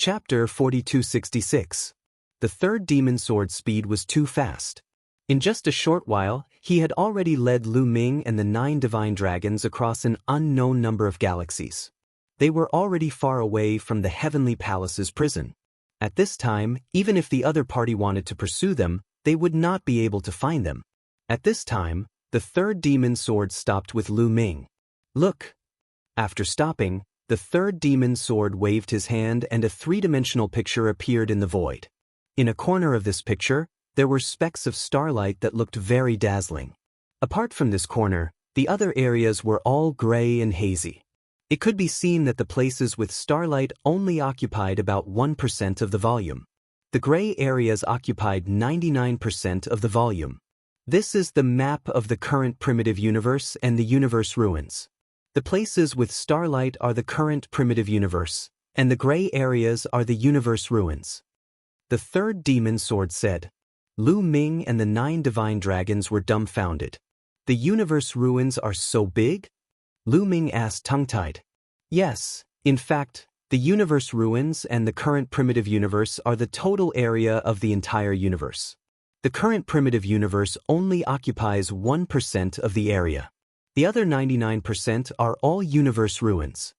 Chapter 4266. The third demon sword's speed was too fast. In just a short while, he had already led Lu Ming and the 9 divine dragons across an unknown number of galaxies. They were already far away from the Heavenly Palace's prison. At this time, even if the other party wanted to pursue them, they would not be able to find them. At this time, the third demon sword stopped with Lu Ming. Look! After stopping, the third demon sword waved his hand and a 3-dimensional picture appeared in the void. In a corner of this picture, there were specks of starlight that looked very dazzling. Apart from this corner, the other areas were all gray and hazy. It could be seen that the places with starlight only occupied about 1% of the volume. The gray areas occupied 99% of the volume. This is the map of the current primitive universe and the universe ruins. The places with starlight are the current primitive universe, and the gray areas are the universe ruins. The third demon sword said. Lu Ming and the 9 divine dragons were dumbfounded. The universe ruins are so big? Lu Ming asked tongue-tied. Yes, in fact, the universe ruins and the current primitive universe are the total area of the entire universe. The current primitive universe only occupies 1% of the area. The other 99% are all universe ruins.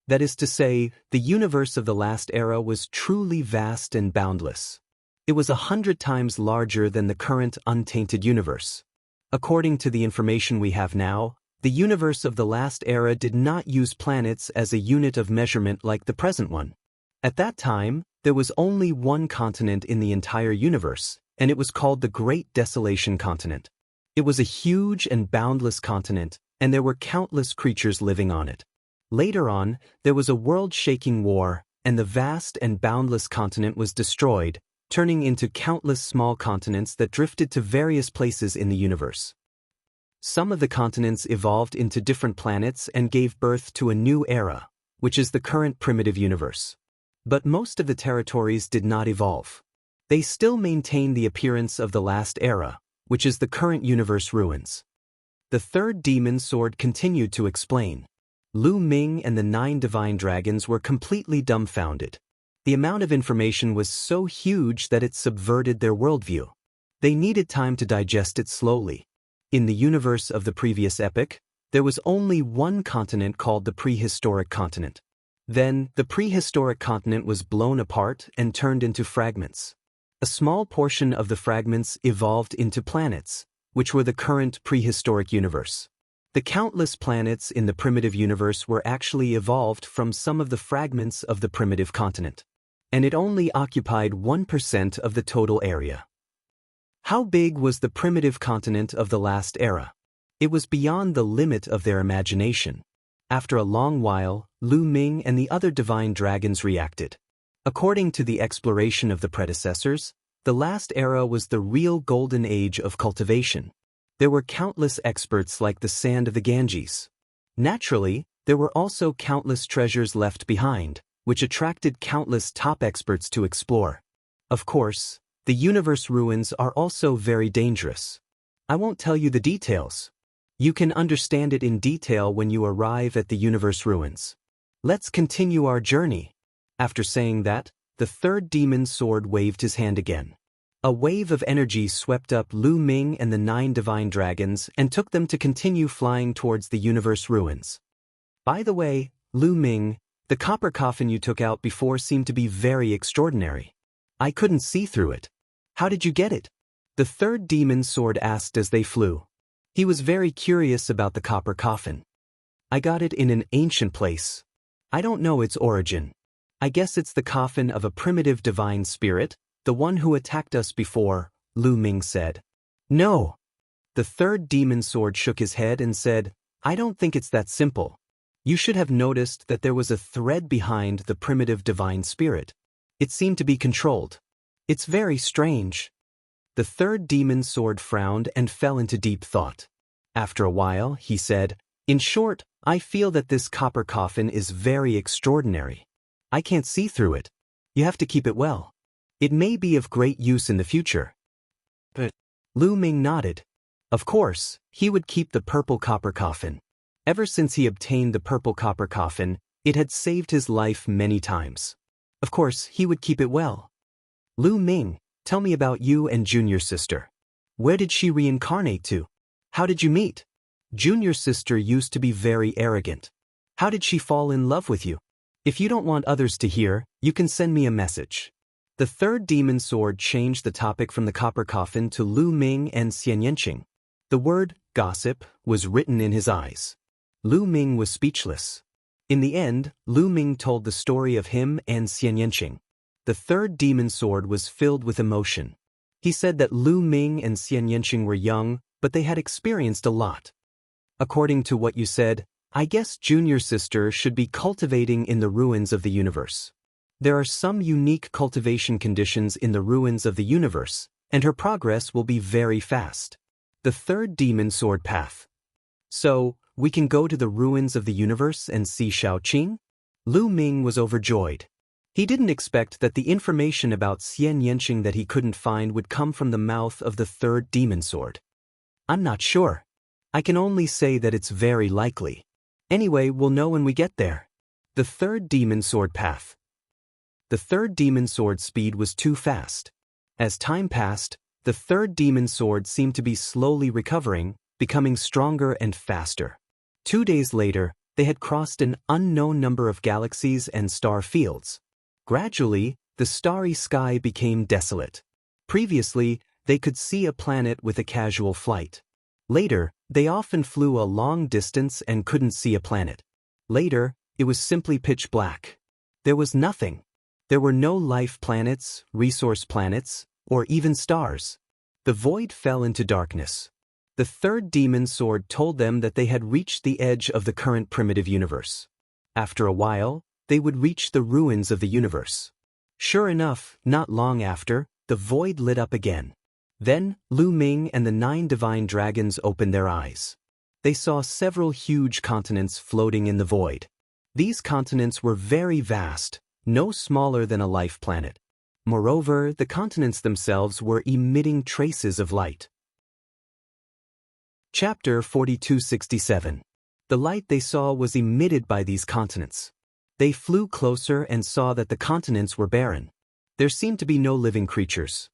That is to say, the universe of the last era was truly vast and boundless. It was 100 times larger than the current untainted universe. According to the information we have now, the universe of the last era did not use planets as a unit of measurement like the present one. At that time, there was only one continent in the entire universe, and it was called the Great Desolation Continent. It was a huge and boundless continent, and there were countless creatures living on it. Later on, there was a world-shaking war, and the vast and boundless continent was destroyed, turning into countless small continents that drifted to various places in the universe. Some of the continents evolved into different planets and gave birth to a new era, which is the current primitive universe. But most of the territories did not evolve. They still maintain the appearance of the last era, which is the current universe ruins. The third demon sword continued to explain. Lu Ming and the 9 divine dragons were completely dumbfounded. The amount of information was so huge that it subverted their worldview. They needed time to digest it slowly. In the universe of the previous epoch, there was only one continent called the prehistoric continent. Then, the prehistoric continent was blown apart and turned into fragments. A small portion of the fragments evolved into planets, which were the current prehistoric universe. The countless planets in the primitive universe were actually evolved from some of the fragments of the primitive continent. And it only occupied 1% of the total area. How big was the primitive continent of the last era? It was beyond the limit of their imagination. After a long while, Lu Ming and the other divine dragons reacted. According to the exploration of the predecessors, the last era was the real golden age of cultivation. There were countless experts like the sand of the Ganges. Naturally, there were also countless treasures left behind, which attracted countless top experts to explore. Of course, the universe ruins are also very dangerous. I won't tell you the details. You can understand it in detail when you arrive at the universe ruins. Let's continue our journey. After saying that, the third demon sword waved his hand again. A wave of energy swept up Lu Ming and the 9 divine dragons and took them to continue flying towards the universe ruins. By the way, Lu Ming, the copper coffin you took out before seemed to be very extraordinary. I couldn't see through it. How did you get it? The third demon sword asked as they flew. He was very curious about the copper coffin. I got it in an ancient place. I don't know its origin. I guess it's the coffin of a primitive divine spirit, the one who attacked us before, Lu Ming said. No. The third demon sword shook his head and said, I don't think it's that simple. You should have noticed that there was a thread behind the primitive divine spirit. It seemed to be controlled. It's very strange. The third demon sword frowned and fell into deep thought. After a while, he said, In short, I feel that this copper coffin is very extraordinary. I can't see through it. You have to keep it well. It may be of great use in the future. But Lu Ming nodded. Of course, he would keep the purple copper coffin. Ever since he obtained the purple copper coffin, it had saved his life many times. Of course, he would keep it well. Lu Ming, tell me about you and Junior sister. Where did she reincarnate to? How did you meet? Junior sister used to be very arrogant. How did she fall in love with you? If you don't want others to hear, you can send me a message. The third demon sword changed the topic from the copper coffin to Lu Ming and Xian Yanqing. The word, gossip, was written in his eyes. Lu Ming was speechless. In the end, Lu Ming told the story of him and Xian Yanqing. The third demon sword was filled with emotion. He said that Lu Ming and Xian Yanqing were young, but they had experienced a lot. According to what you said, I guess Junior sister should be cultivating in the ruins of the universe. There are some unique cultivation conditions in the ruins of the universe, and her progress will be very fast. The third demon sword path. So, we can go to the ruins of the universe and see Shaoqing? Lu Ming was overjoyed. He didn't expect that the information about Xian Yanqing that he couldn't find would come from the mouth of the third demon sword. I'm not sure. I can only say that it's very likely. Anyway, we'll know when we get there. The third demon sword path. The third demon sword speed was too fast. As time passed, the third demon sword seemed to be slowly recovering, becoming stronger and faster. 2 days later, they had crossed an unknown number of galaxies and star fields. Gradually, the starry sky became desolate. Previously, they could see a planet with a casual flight. Later, they often flew a long distance and couldn't see a planet. Later, it was simply pitch black. There was nothing. There were no life planets, resource planets, or even stars. The void fell into darkness. The third demon sword told them that they had reached the edge of the current primitive universe. After a while, they would reach the ruins of the universe. Sure enough, not long after, the void lit up again. Then, Lu Ming and the 9 divine dragons opened their eyes. They saw several huge continents floating in the void. These continents were very vast, no smaller than a life planet. Moreover, the continents themselves were emitting traces of light. Chapter 4267. The light they saw was emitted by these continents. They flew closer and saw that the continents were barren. There seemed to be no living creatures.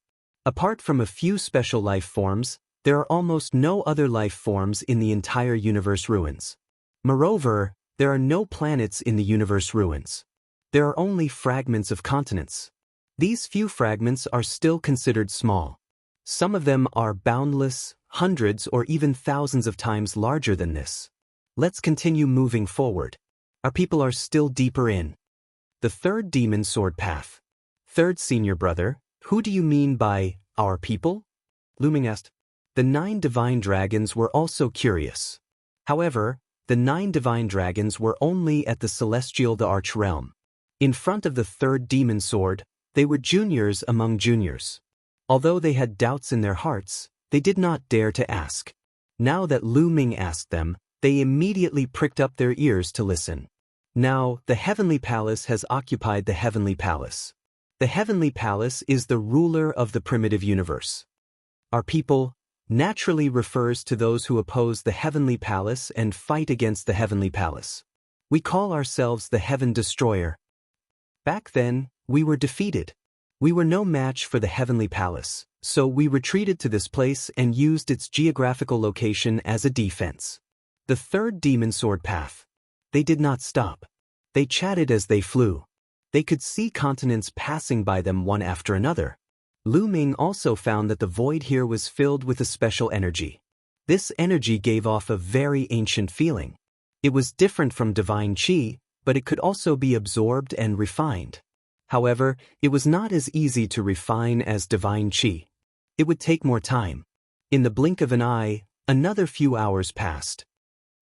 Apart from a few special life forms, there are almost no other life forms in the entire universe ruins. Moreover, there are no planets in the universe ruins. There are only fragments of continents. These few fragments are still considered small. Some of them are boundless, hundreds or even thousands of times larger than this. Let's continue moving forward. Our people are still deeper in. The third demon sword path. Third senior brother, who do you mean by our people? Lu Ming asked. The 9 divine dragons were also curious. However, the 9 divine dragons were only at the celestial the arch realm. In front of the third demon sword, they were juniors among juniors. Although they had doubts in their hearts, they did not dare to ask. Now that Lu Ming asked them, they immediately pricked up their ears to listen. Now, the Heavenly Palace has occupied the Heavenly Palace. The Heavenly Palace is the ruler of the primitive universe. Our people naturally refers to those who oppose the Heavenly Palace and fight against the Heavenly Palace. We call ourselves the Heaven Destroyer. Back then, we were defeated. We were no match for the Heavenly Palace, so we retreated to this place and used its geographical location as a defense. The third demon sword path. They did not stop. They chatted as they flew. They could see continents passing by them one after another. Lu Ming also found that the void here was filled with a special energy. This energy gave off a very ancient feeling. It was different from divine qi, but it could also be absorbed and refined. However, it was not as easy to refine as divine qi. It would take more time. In the blink of an eye, another few hours passed.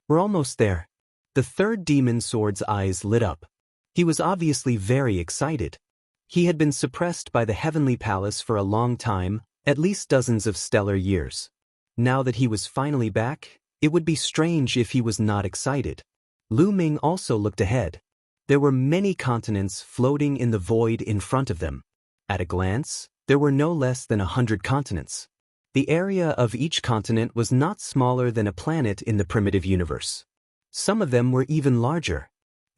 We're almost there. The third demon sword's eyes lit up. He was obviously very excited. He had been suppressed by the Heavenly Palace for a long time, at least dozens of stellar years. Now that he was finally back, it would be strange if he was not excited. Lu Ming also looked ahead. There were many continents floating in the void in front of them. At a glance, there were no less than 100 continents. The area of each continent was not smaller than a planet in the primitive universe. Some of them were even larger.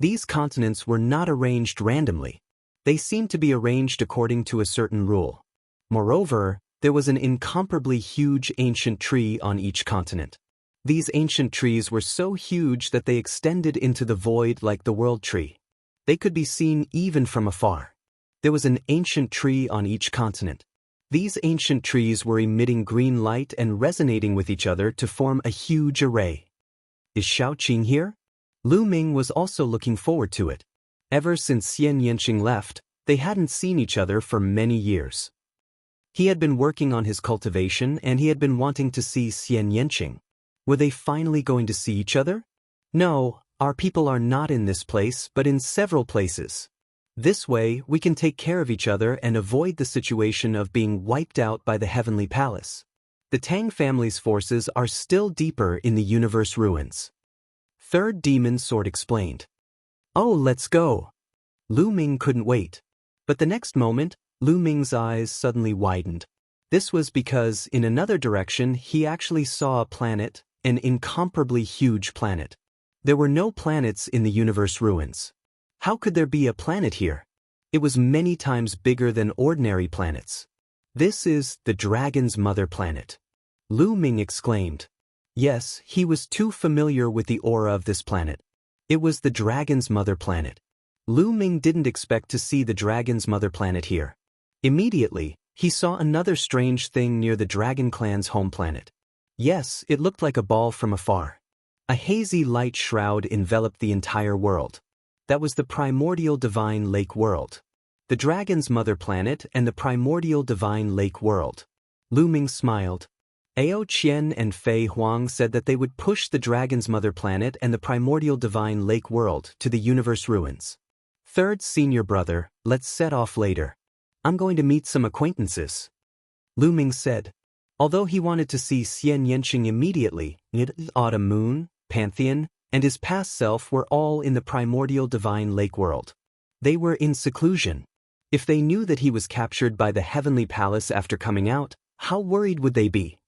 These continents were not arranged randomly. They seemed to be arranged according to a certain rule. Moreover, there was an incomparably huge ancient tree on each continent. These ancient trees were so huge that they extended into the void like the world tree. They could be seen even from afar. There was an ancient tree on each continent. These ancient trees were emitting green light and resonating with each other to form a huge array. Is Xiaoqing here? Lu Ming was also looking forward to it. Ever since Xian Yanqing left, they hadn't seen each other for many years. He had been working on his cultivation and he had been wanting to see Xian Yanqing. Were they finally going to see each other? No, our people are not in this place but in several places. This way, we can take care of each other and avoid the situation of being wiped out by the Heavenly Palace. The Tang family's forces are still deeper in the universe ruins. Third Demon Sword explained. Oh, let's go. Lu Ming couldn't wait. But the next moment, Lu Ming's eyes suddenly widened. This was because, in another direction, he actually saw a planet, an incomparably huge planet. There were no planets in the universe ruins. How could there be a planet here? It was many times bigger than ordinary planets. This is the dragon's mother planet. Lu Ming exclaimed. Yes, he was too familiar with the aura of this planet. It was the dragon's mother planet. Lu Ming didn't expect to see the dragon's mother planet here. Immediately, he saw another strange thing near the dragon clan's home planet. Yes, it looked like a ball from afar. A hazy light shroud enveloped the entire world. That was the primordial divine lake world. The dragon's mother planet and the primordial divine lake world. Lu Ming smiled. Ao Qian and Fei Huang said that they would push the dragon's mother planet and the primordial divine lake world to the universe ruins. Third senior brother, let's set off later. I'm going to meet some acquaintances. Lu Ming said. Although he wanted to see Xian Yanqing immediately, Autumn Moon, Pantheon, and his past self were all in the primordial divine lake world. They were in seclusion. If they knew that he was captured by the heavenly palace after coming out, how worried would they be?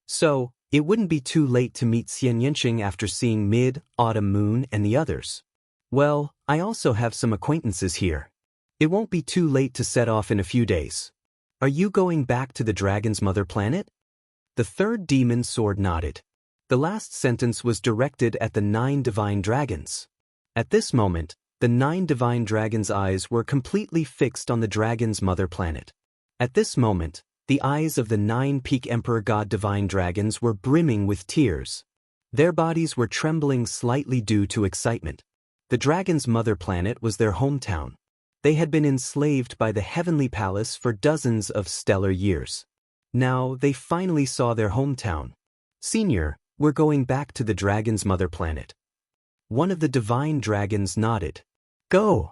So, it wouldn't be too late to meet Xian Yanqing after seeing Mid, Autumn Moon, and the others. Well, I also have some acquaintances here. It won't be too late to set off in a few days. Are you going back to the dragon's mother planet? The third demon sword nodded. The last sentence was directed at the 9 divine dragons. At this moment, the 9 divine dragons' eyes were completely fixed on the dragon's mother planet. At this moment, the eyes of the 9 peak emperor god divine dragons were brimming with tears. Their bodies were trembling slightly due to excitement. The dragon's mother planet was their hometown. They had been enslaved by the heavenly palace for dozens of stellar years. Now they finally saw their hometown. Senior, we're going back to the dragon's mother planet. One of the divine dragons nodded. Go!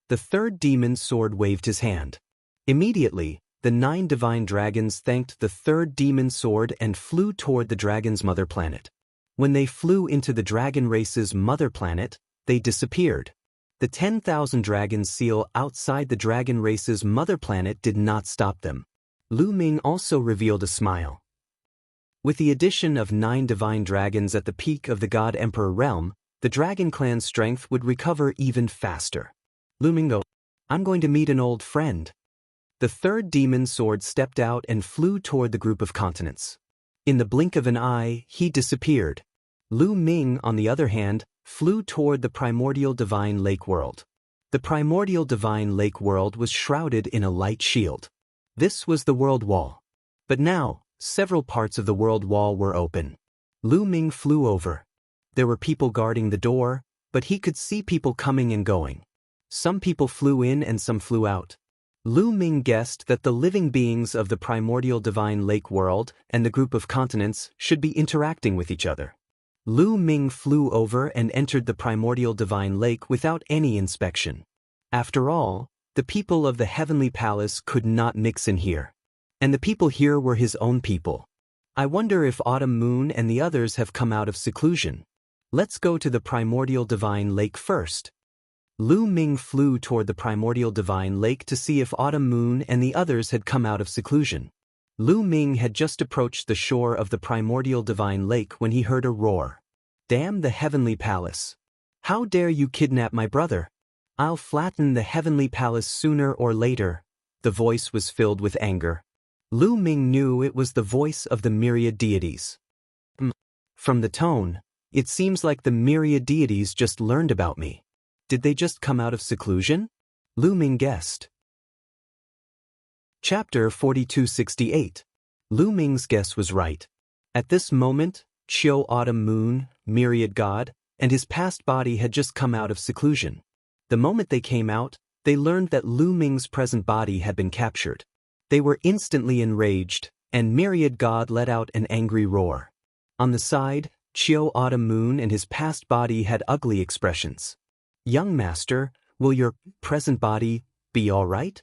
The third demon sword waved his hand. Immediately, the 9 divine dragons thanked the third demon sword and flew toward the dragon's mother planet. When they flew into the dragon race's mother planet, they disappeared. The 10,000 dragons seal outside the dragon race's mother planet did not stop them. Lu Ming also revealed a smile. With the addition of 9 divine dragons at the peak of the God Emperor realm, the dragon clan's strength would recover even faster. Lu Ming goes, I'm going to meet an old friend. The third demon sword stepped out and flew toward the group of continents. In the blink of an eye, he disappeared. Lu Ming, on the other hand, flew toward the primordial divine lake world. The primordial divine lake world was shrouded in a light shield. This was the world wall. But now, several parts of the world wall were open. Lu Ming flew over. There were people guarding the door, but he could see people coming and going. Some people flew in and some flew out. Lu Ming guessed that the living beings of the primordial divine lake world and the group of continents should be interacting with each other. Lu Ming flew over and entered the primordial divine lake without any inspection. After all, the people of the heavenly palace could not mix in here. And the people here were his own people. I wonder if Autumn Moon and the others have come out of seclusion. Let's go to the primordial divine lake first. Lu Ming flew toward the primordial divine lake to see if Autumn Moon and the others had come out of seclusion. Lu Ming had just approached the shore of the primordial divine lake when he heard a roar. Damn the heavenly palace! How dare you kidnap my brother? I'll flatten the heavenly palace sooner or later. The voice was filled with anger. Lu Ming knew it was the voice of the myriad deities. From the tone, it seems like the myriad deities just learned about me. Did they just come out of seclusion? Lu Ming guessed. Chapter 4268. Lu Ming's guess was right. At this moment, Qiu Autumn Moon, myriad god, and his past body had just come out of seclusion. The moment they came out, they learned that Lu Ming's present body had been captured. They were instantly enraged, and myriad god let out an angry roar. On the side, Qiu Autumn Moon and his past body had ugly expressions. Young master, will your present body be all right?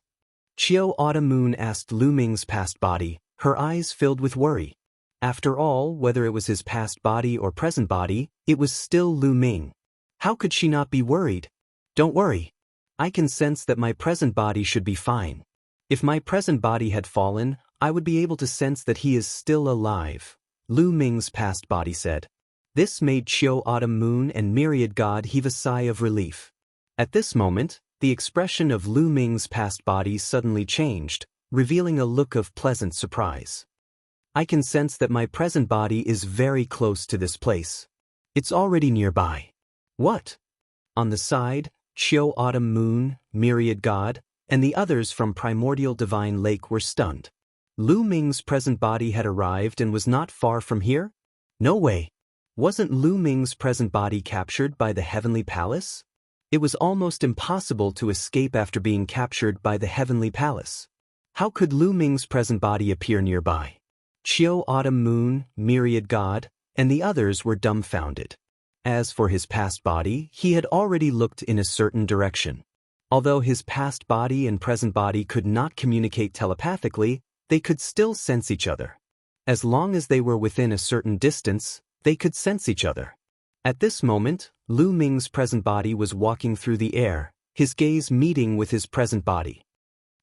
Qiu Autumn Moon asked Lu Ming's past body, her eyes filled with worry. After all, whether it was his past body or present body, it was still Lu Ming. How could she not be worried? Don't worry. I can sense that my present body should be fine. If my present body had fallen, I would be able to sense that he is still alive, Lu Ming's past body said. This made Qiu Autumn Moon and myriad god heave a sigh of relief. At this moment, the expression of Lu Ming's past body suddenly changed, revealing a look of pleasant surprise. I can sense that my present body is very close to this place. It's already nearby. What? On the side, Qiu Autumn Moon, myriad god, and the others from Primordial Divine Lake were stunned. Lu Ming's present body had arrived and was not far from here? No way. Wasn't Lu Ming's present body captured by the Heavenly Palace? It was almost impossible to escape after being captured by the Heavenly Palace. How could Lu Ming's present body appear nearby? Qiu Autumn Moon, myriad god, and the others were dumbfounded. As for his past body, he had already looked in a certain direction. Although his past body and present body could not communicate telepathically, they could still sense each other. As long as they were within a certain distance, they could sense each other. At this moment, Lu Ming's present body was walking through the air, his gaze meeting with his present body.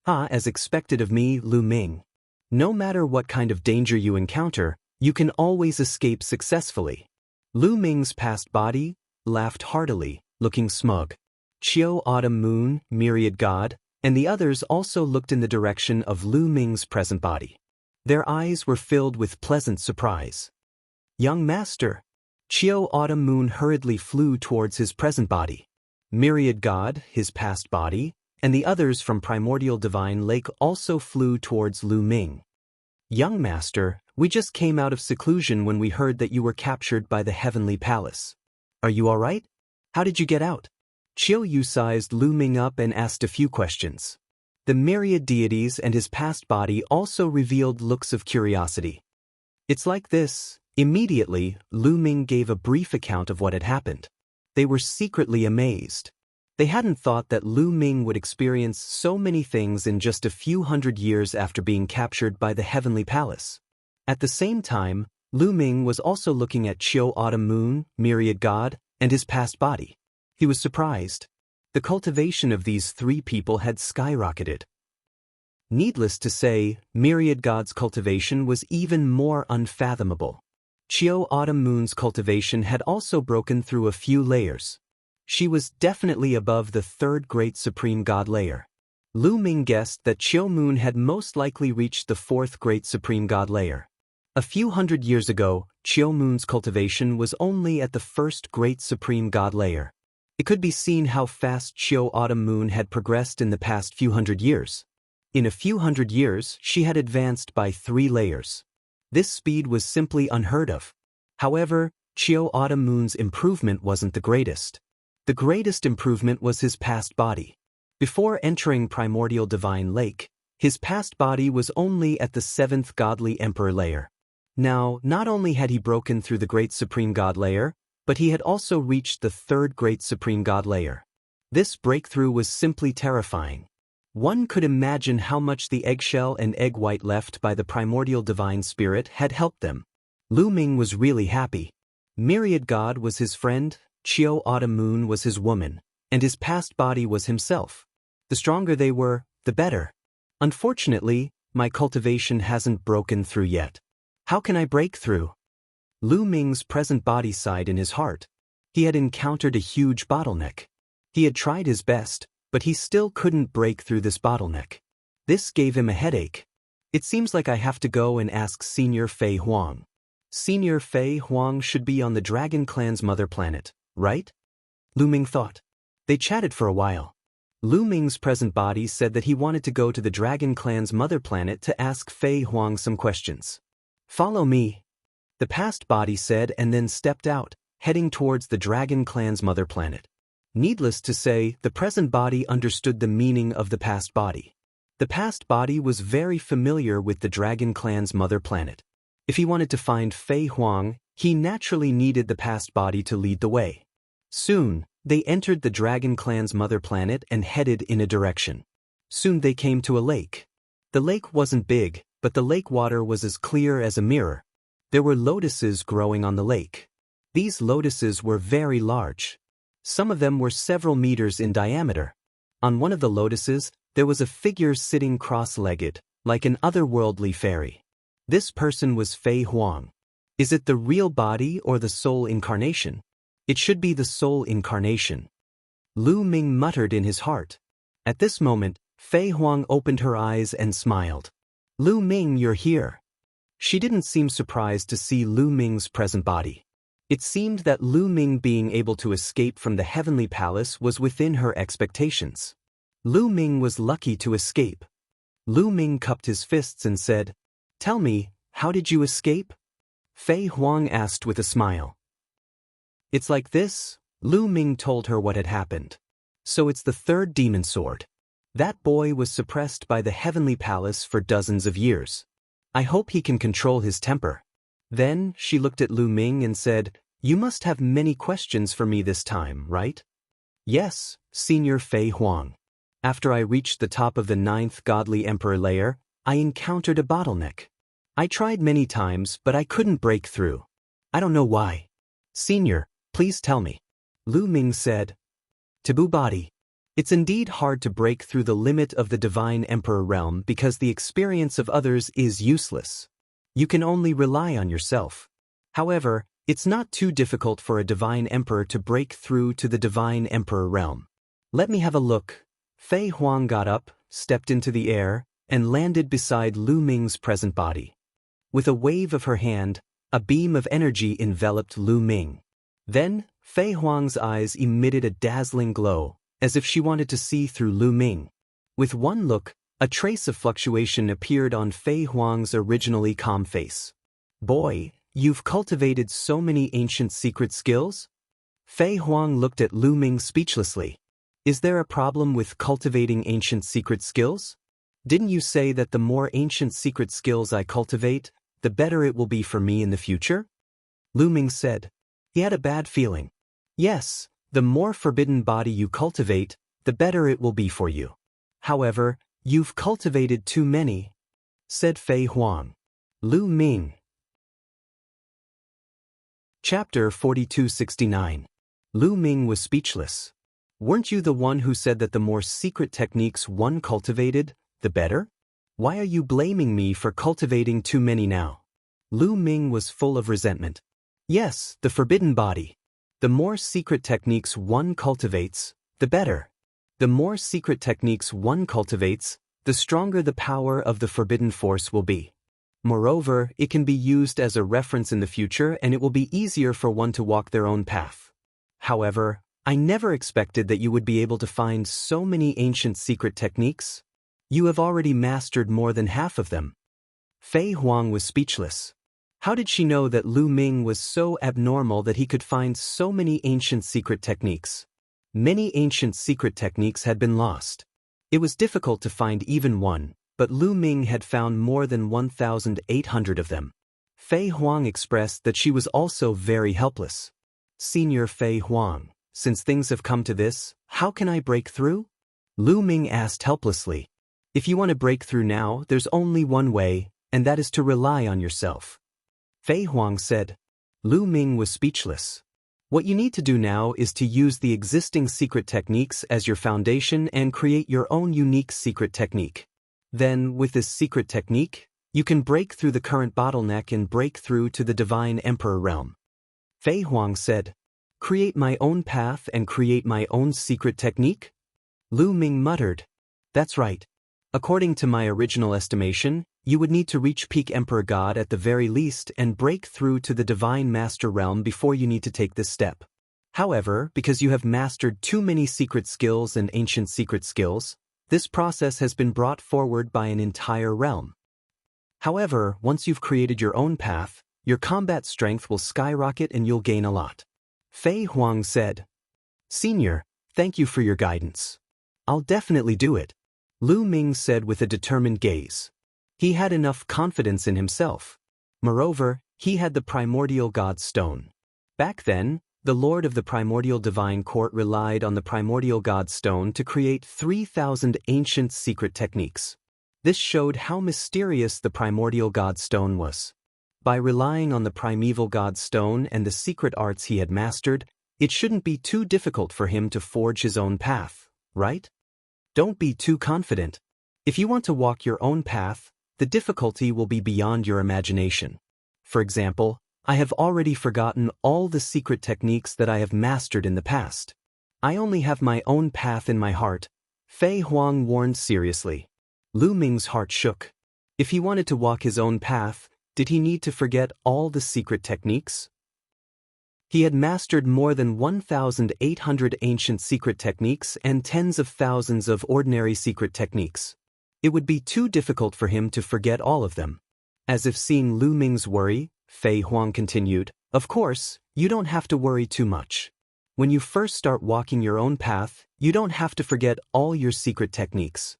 As expected of me, Lu Ming. No matter what kind of danger you encounter, you can always escape successfully. Lu Ming's past body laughed heartily, looking smug. Qiu Autumn Moon, myriad god, and the others also looked in the direction of Lu Ming's present body. Their eyes were filled with pleasant surprise. Young master. Qiu Autumn Moon hurriedly flew towards his present body. Myriad god, his past body, and the others from Primordial Divine Lake also flew towards Lu Ming. Young master, we just came out of seclusion when we heard that you were captured by the Heavenly Palace. Are you all right? How did you get out? Qiu Yu sized Lu Ming up and asked a few questions. The myriad deities and his past body also revealed looks of curiosity. It's like this. Immediately, Lu Ming gave a brief account of what had happened. They were secretly amazed. They hadn't thought that Lu Ming would experience so many things in just a few hundred years after being captured by the Heavenly Palace. At the same time, Lu Ming was also looking at Qiu Autumn Moon, myriad god, and his past body. He was surprised. The cultivation of these three people had skyrocketed. Needless to say, myriad god's cultivation was even more unfathomable. Qiu Autumn Moon's cultivation had also broken through a few layers. She was definitely above the third great supreme god layer. Lu Ming guessed that Qiu Moon had most likely reached the fourth great supreme god layer. A few hundred years ago, Qiu Moon's cultivation was only at the first great supreme god layer. It could be seen how fast Qiu Autumn Moon had progressed in the past few hundred years. In a few hundred years, she had advanced by 3 layers. This speed was simply unheard of. However, Qiu Autumn Moon's improvement wasn't the greatest. The greatest improvement was his past body. Before entering Primordial Divine Lake, his past body was only at the 7th Godly Emperor layer. Now, not only had he broken through the Great Supreme God layer, but he had also reached the 3rd Great Supreme God layer. This breakthrough was simply terrifying. One could imagine how much the eggshell and egg white left by the Primordial Divine Spirit had helped them. Lu Ming was really happy. Myriad God was his friend, Qiu Autumn Moon was his woman, and his past body was himself. The stronger they were, the better. Unfortunately, my cultivation hasn't broken through yet. How can I break through? Lu Ming's present body sighed in his heart. He had encountered a huge bottleneck. He had tried his best, but he still couldn't break through this bottleneck. This gave him a headache. It seems like I have to go and ask Senior Fei Huang. Senior Fei Huang should be on the Dragon Clan's mother planet, right? Lu Ming thought. They chatted for a while. Lu Ming's present body said that he wanted to go to the Dragon Clan's mother planet to ask Fei Huang some questions. Follow me, the past body said, and then stepped out, heading towards the Dragon Clan's mother planet. Needless to say, the present body understood the meaning of the past body. The past body was very familiar with the Dragon Clan's mother planet. If he wanted to find Fei Huang, he naturally needed the past body to lead the way. Soon, they entered the Dragon Clan's mother planet and headed in a direction. Soon they came to a lake. The lake wasn't big, but the lake water was as clear as a mirror. There were lotuses growing on the lake. These lotuses were very large. Some of them were several meters in diameter. On one of the lotuses, there was a figure sitting cross-legged, like an otherworldly fairy. This person was Fei Huang. Is it the real body or the soul incarnation? It should be the soul incarnation. Lu Ming muttered in his heart. At this moment, Fei Huang opened her eyes and smiled. Lu Ming, you're here. She didn't seem surprised to see Lu Ming's present body. It seemed that Lu Ming being able to escape from the heavenly palace was within her expectations. Lu Ming was lucky to escape. Lu Ming cupped his fists and said, "Tell me, how did you escape?" Fei Huang asked with a smile. It's like this, Lu Ming told her what had happened. So it's the third demon sword. That boy was suppressed by the heavenly palace for dozens of years. I hope he can control his temper. Then she looked at Lu Ming and said, "You must have many questions for me this time, right?" "Yes, Senior Fei Huang. After I reached the top of the 9th godly emperor layer, I encountered a bottleneck. I tried many times, but I couldn't break through. I don't know why. Senior, please tell me." Lu Ming said, "Taboo body. It's indeed hard to break through the limit of the divine emperor realm because the experience of others is useless. You can only rely on yourself. However, it's not too difficult for a divine emperor to break through to the divine emperor realm. Let me have a look." Fei Huang got up, stepped into the air, and landed beside Lu Ming's present body. With a wave of her hand, a beam of energy enveloped Lu Ming. Then, Fei Huang's eyes emitted a dazzling glow, as if she wanted to see through Lu Ming. With one look, a trace of fluctuation appeared on Fei Huang's originally calm face. "Boy, you've cultivated so many ancient secret skills?" Fei Huang looked at Lu Ming speechlessly. "Is there a problem with cultivating ancient secret skills? Didn't you say that the more ancient secret skills I cultivate, the better it will be for me in the future?" Lu Ming said. He had a bad feeling. "Yes, the more forbidden body you cultivate, the better it will be for you. However, you've cultivated too many," said Fei Huang. Lu Ming. Chapter 4269. Lu Ming was speechless. "Weren't you the one who said that the more secret techniques one cultivated, the better? Why are you blaming me for cultivating too many now?" Lu Ming was full of resentment. "Yes, the forbidden body. The more secret techniques one cultivates, the better. The more secret techniques one cultivates, the stronger the power of the forbidden force will be. Moreover, it can be used as a reference in the future and it will be easier for one to walk their own path. However, I never expected that you would be able to find so many ancient secret techniques. You have already mastered more than half of them." Fei Huang was speechless. How did she know that Lu Ming was so abnormal that he could find so many ancient secret techniques? Many ancient secret techniques had been lost. It was difficult to find even one, but Lu Ming had found more than 1,800 of them. Fei Huang expressed that she was also very helpless. "Senior Fei Huang, since things have come to this, how can I break through?" Lu Ming asked helplessly. "If you want to break through now, there's only one way, and that is to rely on yourself." Fei Huang said. Lu Ming was speechless. "What you need to do now is to use the existing secret techniques as your foundation and create your own unique secret technique. Then, with this secret technique, you can break through the current bottleneck and break through to the divine emperor realm." Fei Huang said. Create my own path and create my own secret technique? Lu Ming muttered. That's right. According to my original estimation, you would need to reach peak Emperor God at the very least and break through to the Divine Master realm before you need to take this step. However, because you have mastered too many secret skills and ancient secret skills, this process has been brought forward by an entire realm. However, once you've created your own path, your combat strength will skyrocket and you'll gain a lot. Fei Huang said. Senior, thank you for your guidance. I'll definitely do it, Lu Ming said with a determined gaze. He had enough confidence in himself. Moreover, he had the primordial God stone. Back then, the Lord of the Primordial Divine Court relied on the primordial God stone to create 3,000 ancient secret techniques. This showed how mysterious the primordial God stone was. By relying on the primeval God stone and the secret arts he had mastered, it shouldn't be too difficult for him to forge his own path, right? Don't be too confident. If you want to walk your own path, the difficulty will be beyond your imagination. For example, I have already forgotten all the secret techniques that I have mastered in the past. I only have my own path in my heart, Fei Huang warned seriously. Lu Ming's heart shook. If he wanted to walk his own path, did he need to forget all the secret techniques? He had mastered more than 1,800 ancient secret techniques and tens of thousands of ordinary secret techniques. It would be too difficult for him to forget all of them. As if seeing Lu Ming's worry, Fei Huang continued, Of course, you don't have to worry too much. When you first start walking your own path, you don't have to forget all your secret techniques.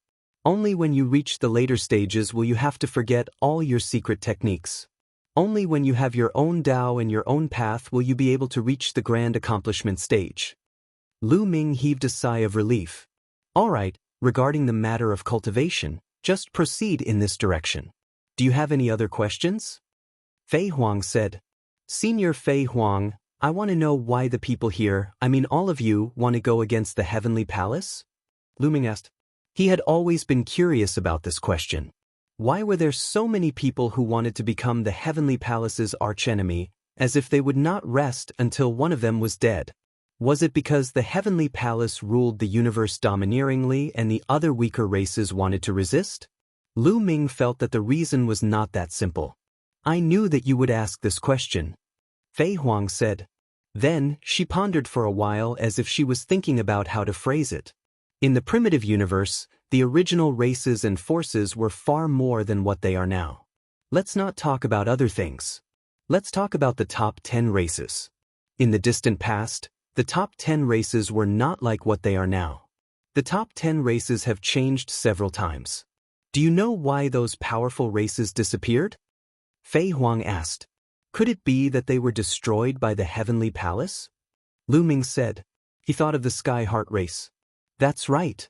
Only when you reach the later stages will you have to forget all your secret techniques. Only when you have your own Tao and your own path will you be able to reach the grand accomplishment stage. Lu Ming heaved a sigh of relief. All right, regarding the matter of cultivation, just proceed in this direction. Do you have any other questions? Fei Huang said. Senior Fei Huang, I want to know why the people here, all of you, want to go against the Heavenly Palace? Lu Ming asked. He had always been curious about this question. Why were there so many people who wanted to become the Heavenly Palace's archenemy, as if they would not rest until one of them was dead? Was it because the Heavenly Palace ruled the universe domineeringly and the other weaker races wanted to resist? Lu Ming felt that the reason was not that simple. I knew that you would ask this question, Fei Huang said. Then, she pondered for a while as if she was thinking about how to phrase it. In the primitive universe, the original races and forces were far more than what they are now. Let's not talk about other things. Let's talk about the top 10 races. In the distant past, the top 10 races were not like what they are now. The top 10 races have changed several times. Do you know why those powerful races disappeared? Fei Huang asked. Could it be that they were destroyed by the Heavenly Palace? Lu Ming said. He thought of the Sky Heart race. That's right.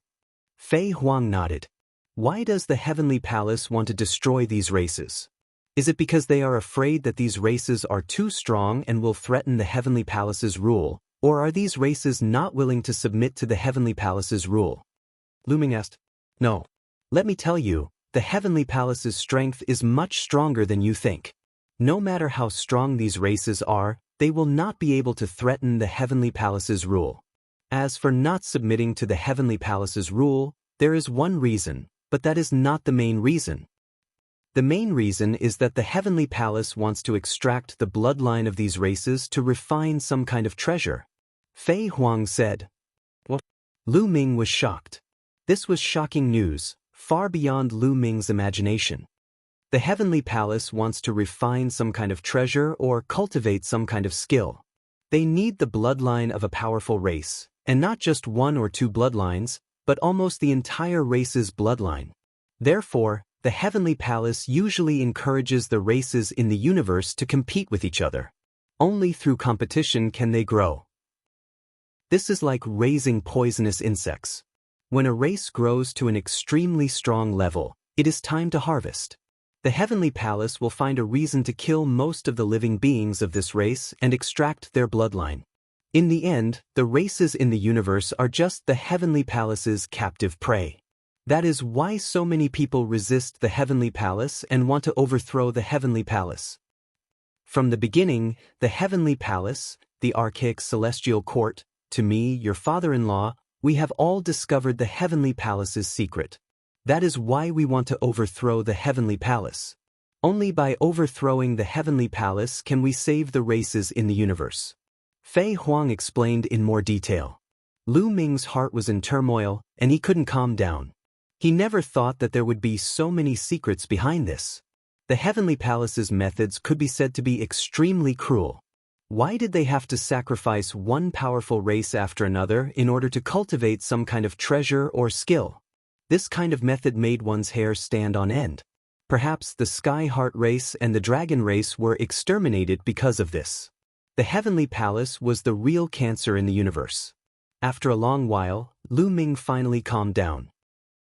Fei Huang nodded. Why does the Heavenly Palace want to destroy these races? Is it because they are afraid that these races are too strong and will threaten the Heavenly Palace's rule, or are these races not willing to submit to the Heavenly Palace's rule? Lu Ming asked. No. Let me tell you, the Heavenly Palace's strength is much stronger than you think. No matter how strong these races are, they will not be able to threaten the Heavenly Palace's rule. As for not submitting to the Heavenly Palace's rule, there is one reason, but that is not the main reason. The main reason is that the Heavenly Palace wants to extract the bloodline of these races to refine some kind of treasure. Fei Huang said. What? Lu Ming was shocked. This was shocking news, far beyond Lu Ming's imagination. The Heavenly Palace wants to refine some kind of treasure or cultivate some kind of skill. They need the bloodline of a powerful race, and not just one or two bloodlines, but almost the entire race's bloodline. Therefore, the Heavenly Palace usually encourages the races in the universe to compete with each other. Only through competition can they grow. This is like raising poisonous insects. When a race grows to an extremely strong level, it is time to harvest. The Heavenly Palace will find a reason to kill most of the living beings of this race and extract their bloodline. In the end, the races in the universe are just the Heavenly Palace's captive prey. That is why so many people resist the Heavenly Palace and want to overthrow the Heavenly Palace. From the beginning, the heavenly palace, the archaic celestial court, to me, your father-in-law, we have all discovered the heavenly palace's secret. That is why we want to overthrow the heavenly palace. Only by overthrowing the heavenly palace can we save the races in the universe. Fei Huang explained in more detail. Lu Ming's heart was in turmoil, and he couldn't calm down. He never thought that there would be so many secrets behind this. The heavenly palace's methods could be said to be extremely cruel. Why did they have to sacrifice one powerful race after another in order to cultivate some kind of treasure or skill? This kind of method made one's hair stand on end. Perhaps the Sky Heart race and the Dragon race were exterminated because of this. The heavenly palace was the real cancer in the universe. After a long while, Lu Ming finally calmed down.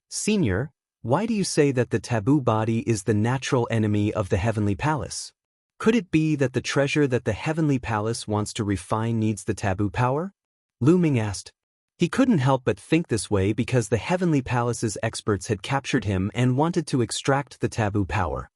Senior, why do you say that the taboo body is the natural enemy of the heavenly palace? Could it be that the treasure that the heavenly palace wants to refine needs the taboo power? Lu Ming asked. He couldn't help but think this way because the heavenly palace's experts had captured him and wanted to extract the taboo power.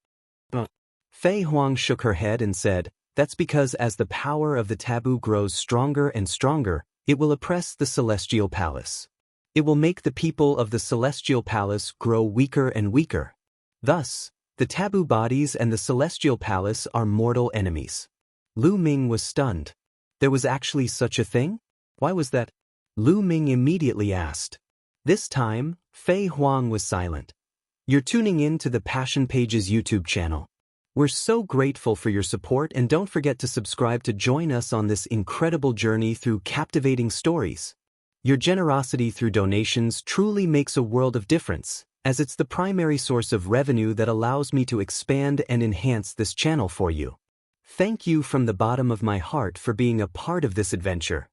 Fei Huang shook her head and said, that's because as the power of the taboo grows stronger and stronger, it will oppress the celestial palace. It will make the people of the celestial palace grow weaker and weaker. Thus, the taboo bodies and the celestial palace are mortal enemies. Lu Ming was stunned. There was actually such a thing? Why was that? Lu Ming immediately asked. This time, Fei Huang was silent. You're tuning in to the Passion Pages YouTube channel. We're so grateful for your support, and don't forget to subscribe to join us on this incredible journey through captivating stories. Your generosity through donations truly makes a world of difference, as it's the primary source of revenue that allows me to expand and enhance this channel for you. Thank you from the bottom of my heart for being a part of this adventure.